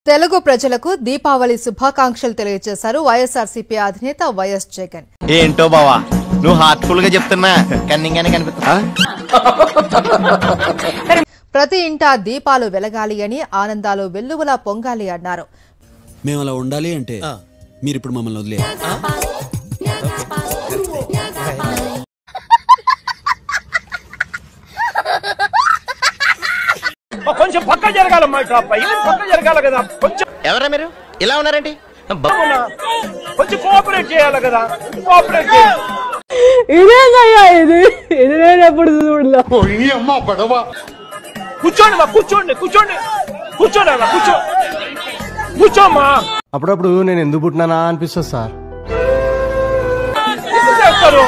తెలుగు ప్రజలకు దీపావళి శుభాకాంక్షలు తెలియజేశారు వైఎస్ఆర్సీపీ అధినేత వైఎస్ జగన్. ఏంటో బావా నువ్వు హార్ట్ఫుల్ గా చెప్తున్నా కన్నింగానే కనిపిస్తా. ప్రతి ఇంటా దీపాలు వెలగాలి అని, ఆనందాలు వెల్లువలా పొంగాలి అన్నారు. మేము అలా ఉండాలి అంటే మీరు ఇప్పుడు మమ్మల్ని వదిలేయాలి. కొంచెం పక్క జరగాలమ్మా, పక్క జరగాలి కదా. కొంచెం ఎవరా మీరు ఇలా ఉన్నారండి? కొంచెం కోఆపరేట్ చేయాలి కదా. కోఆపరేట్ ఇదేనయ్యా, ఇది నేను ఎప్పుడు చూడలే. కూర్చోండి మా, కూర్చోండి కూర్చోండి కూర్చోండి అలా కూర్చోమ్మా. అప్పుడప్పుడు నేను ఎందుకు పుట్టినానా అనిపిస్తుంది సార్. చేస్తారు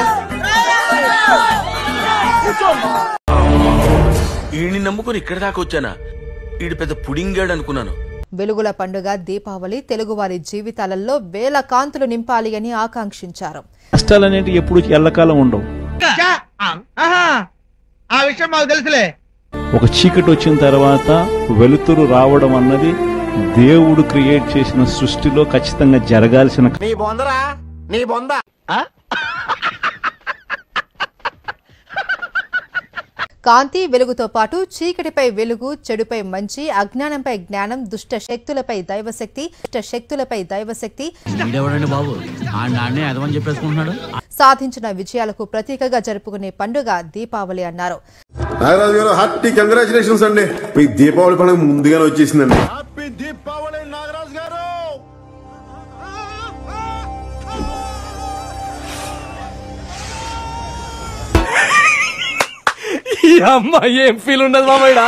కూర్చోమ్మా. ఈయన్ని నమ్ముకుని ఇక్కడ దాకా వచ్చానా? ఈడు పెద్ద పుడింగాడు అనుకున్నాను. వెలుగుల పండుగ దీపావళి తెలుగువారి జీవితాలలో వేల కాంతులు నింపాలి అని ఆకాంక్షించారు. కష్టాలనేవి ఎప్పుడు ఎల్లకాలం ఉండవు. ఆ విషయం మాకు తెలుసులే. ఒక చీకటి వచ్చిన తర్వాత వెలుతురు రావడం అన్నది దేవుడు క్రియేట్ చేసిన సృష్టిలో ఖచ్చితంగా జరగాల్సిన. నీ బొందరా నీ బొంద. కాంతి వెలుగుతో పాటు చీకటిపై వెలుగు, చెడుపై మంచి, అజ్ఞానంపై జ్ఞానం, దుష్ట శక్తులపై దైవశక్తి సాధించిన విజయాలకు ప్రతీకగా జరుపుకునే పండుగ దీపావళి అన్నారు. నాగరాజు గారు హార్టీ కంగ్రాచులేషన్స్ అండి. మీ దీపావళి పండుగ ముందుగానే వచ్చేసిందండి. హ్యాపీ దీపావళి నాగరాజు గారు. ఏం ఫీల్ ఉండదు మామయ్య.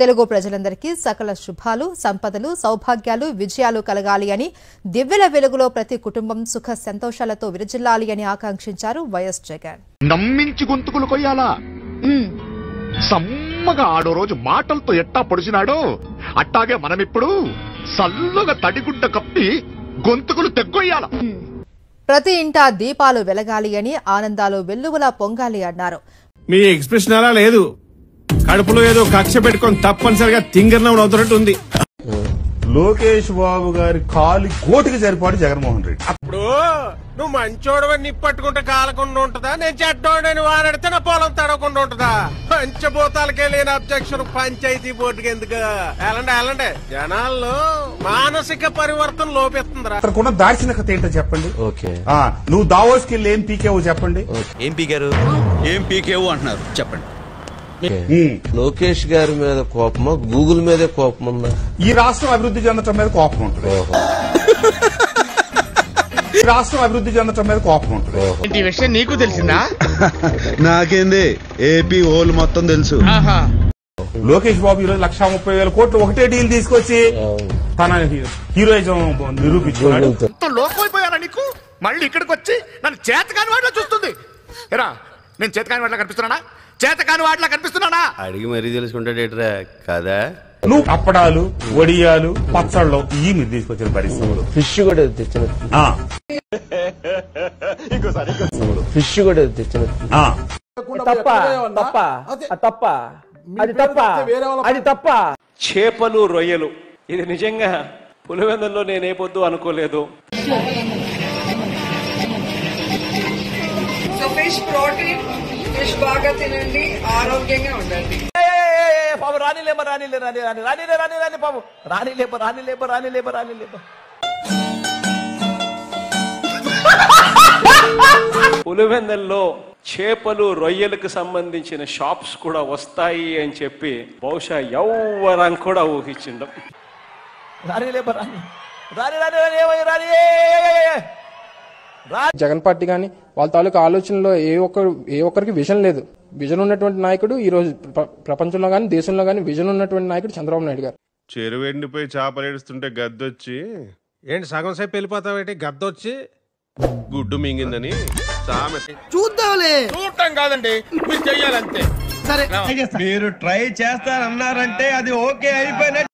తెలుగు ప్రజలందరికీ సకల శుభాలు, సంపదలు, సౌభాగ్యాలు, విజయాలు కలగాలి అని, దివ్యల వెలుగులో ప్రతి కుటుంబం సుఖ సంతోషాలతో విరజిల్లాలి అని ఆకాంక్షించారు వైఎస్ జగన్. నమ్మించి గొంతుకులు కొయ్యాలా? సమ్మగా ఆడో రోజు మాటలతో ఎట్టా పొడిచినాడో అట్టాగే మనమిప్పుడు సల్లుగా తడిగుడ్డ కప్పి గొంతుకులు తెగ్గొయ్యాల. ప్రతి ఇంటా దీపాలు వెలగాలి అని, ఆనందాలు వెల్లువలా పొంగాలి అన్నారు. మీ ఎక్స్ప్రెషన్ అలా లేదు. కడుపులో ఏదో కక్ష పెట్టుకొని తప్పనిసరిగా తింగర్నం అవుతున్నట్టు ఉంది. లోకేష్ బాబు గారి కాలి కోటికి సరిపాడు జగన్మోహన్ రెడ్డి. ఇప్పుడు నువ్వు మంచోడవని నిప్పట్టుకుంటే కాలకుండా ఉంటదా? నేను చెడ్డోడని వారెడితే నా పొలం తడవకుండా ఉంటదా? పంచభూతాలకే లేని అబ్జెక్షన్ పంచాయతీ బోర్డుకి ఎందుకు? ఎలాంటి జనాల్లో మానసిక పరివర్తన లోపిస్తుందిరా. అక్కడ దార్శనికత ఏంటో చెప్పండి. నువ్వు దావోస్కి వెళ్ళి ఏం పీకేవు చెప్పండి. ఏం పీకారు? ఏం పీకేవు అంటున్నారు చెప్పండి. లోకేష్ గారి మీద కోపమా, గూగుల్ మీదే కోపం ఉందా? ఈ రాష్ట్రం అభివృద్ధి చెందటం మీద కోపం ఉంటుంది. ఈ రాష్ట్రం అభివృద్ధి చెందటం మీద కోపం ఉంటుంది. ఈ విషయం నీకు తెలిసిందా? నాకేంది, ఏపీ ఓల్ మొత్తం తెలుసు. లోకేష్ బాబు ఈరోజు 1,30,000 కోట్లు ఒకటే డీల్ తీసుకొచ్చి తన హీరోయిజం నిరూపించుకున్నాడు. లోకమైపోయారా నీకు? మళ్ళీ ఇక్కడికి వచ్చి నన్ను చేతకాని వాటిలో చూస్తుంది. ఎరా నేను చేతకాని వాటిలో కనిపిస్తున్నానా? చేతకాని వాటిలో కనిపిస్తున్నానా? అడిగి మరీ తెలుసుకుంటాడేట్రా కదా. నువ్వు అప్పడాలు, వడియాలు, పచ్చళ్ళు ఈ మీరు తీసుకొచ్చిన పరిస్థితులు. ఫిష్ కూడా తెచ్చిన ఫిష్ కూడా తెచ్చిన తప్ప. చేపలు, రొయ్యలు ఇది నిజంగా పులివెందుల్లో నేనే పొద్దు అనుకోలేదు. ఫిష్ బాగా తినండి, ఆరోగ్యంగా ఉండండి. పులివెందుల్లో చేపలు, రొయ్యలకు సంబంధించిన షాప్స్ కూడా వస్తాయి అని చెప్పి బహుశా ఎవ్వరం కూడా ఊహించిండం. జగన్ పార్టీ కానీ వాళ్ళ తాలూకా ఆలోచనలో ఏ ఒక్కరికి విజన్ లేదు. విజన్ ఉన్నటువంటి నాయకుడు ఈ రోజు ప్రపంచంలో గానీ దేశంలో గానీ విజన్ ఉన్నటువంటి నాయకుడు చంద్రబాబు నాయుడు గారు. చెరువు ఎండిపోయి చేపలేడుస్తుంటే గద్దొచ్చి ఏంటి సగం సేపు వెళ్ళిపోతావేంటి? గద్దొచ్చి గుడ్డు మింగిందని చూద్దాంలే. చూడటం కాదండి, మీరు చెయ్యాలంతే. సరే మీరు ట్రై చేస్తారన్నారంటే అది ఓకే అయిపోయినట్టు.